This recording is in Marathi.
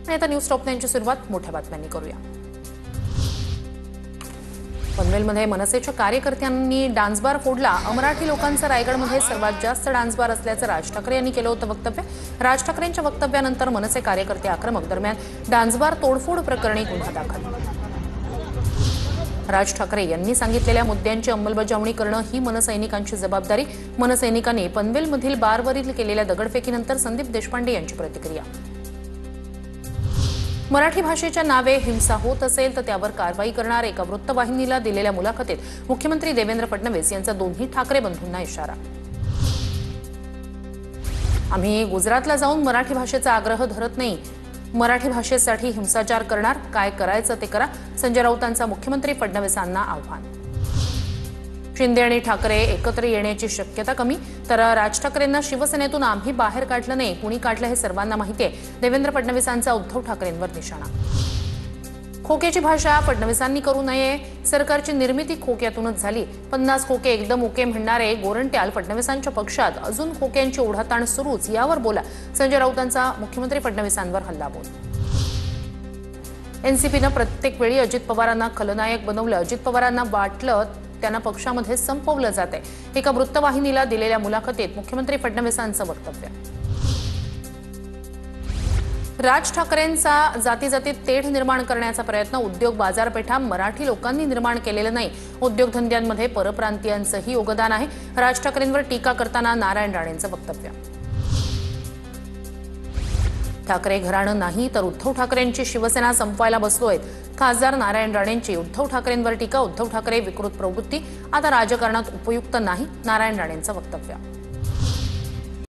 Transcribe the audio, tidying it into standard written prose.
आणि आता न्यूज टॉप 9ची सुरुवात मोठ्या बातम्यांनी करूया। पनवेलमध्ये मनसेच्या कार्यकर्त्यांनी डान्स बार फोडला। अमराठी लोकांचा रायगडमध्ये सर्वात जास्त डान्स बार असल्याचं राज ठाकरे यांनी केलं होतं वक्तव्य। राज ठाकरेंच्या वक्तव्यानंतर मनसे कार्यकर्ते आक्रमक। दरम्यान डान्स बार तोडफोड प्रकरणी गुन्हा दाखल। राज ठाकरे यांनी सांगितलेल्या मुद्द्यांची अंमलबजावणी करणं ही मनसैनिकांची जबाबदारी। मनसैनिकांनी पनवेलमधील बारवरील केलेल्या दगडफेकीनंतर संदीप देशपांडे यांची प्रतिक्रिया। मराठी भाषेच्या नावे हिंसा होत असेल तर त्यावर कारवाई करणार। एका वृत्तवाहिनीला दिलेल्या मुलाखतीत मुख्यमंत्री देवेंद्र फडणवीस यांचा दोन्ही ठाकरे बंधूंना इशारा। आम्ही गुजरातला जाऊन मराठी भाषेचा आग्रह धरत नाही। मराठी भाषेसाठी हिंसाचार करणार, काय करायचं ते करा। संजय राऊतांचा मुख्यमंत्री फडणवीसांना आव्हान। शिंदे आणि ठाकरे एकत्र येण्याची शक्यता कमी, तर राज ठाकरेंना शिवसेनेतून आम्ही बाहेर काढलं नाही, कुणी काढलं हे सर्वांना माहिती आहे। देवेंद्र फडणवीसांचा उद्धव ठाकरेंवर निशाणा। खोक्याची भाषा फडणवीसांनी करू नये। सरकारची निर्मिती खोक्यातूनच झाली। 50 खोके एकदम ओके म्हणणारे गोरंट्याल फडणवीसांच्या पक्षात अजून खोक्यांची ओढाताण सुरूच, यावर बोला। संजय राऊतांचा मुख्यमंत्री फडणवीसांवर हल्लाबोल। एनसीपीनं प्रत्येक वेळी अजित पवारांना खलनायक बनवलं। अजित पवारांना वाटलं त्यांना पक्षामध्ये संपवलं जाते। एका वृत्तवाहिनीला दिलेल्या मुलाखतीत मुख्यमंत्री फडणवीसांचं वक्तव्य। राज ठाकरेंचा जातीजातीत तेढ निर्माण करण्याचा प्रयत्न उद्योग बाजारपेठा मराठी लोकांनी निर्माण केलेला नाही। उद्योगधंद्यांमध्ये परप्रांतीयांचंही योगदान आहे। राज ठाकरेंवर टीका करताना नारायण राणेंचं वक्तव्य। ठाकरे घराणं नाही तर उद्धव ठाकरेंची शिवसेना संपवायला बसलोय। खासदार नारायण राणेंची उद्धव ठाकरेंवर टीका। उद्धव ठाकरे विकृत प्रवृत्ती आता राजकारणात उपयुक्त नाही, नारायण राणेंचं वक्तव्य।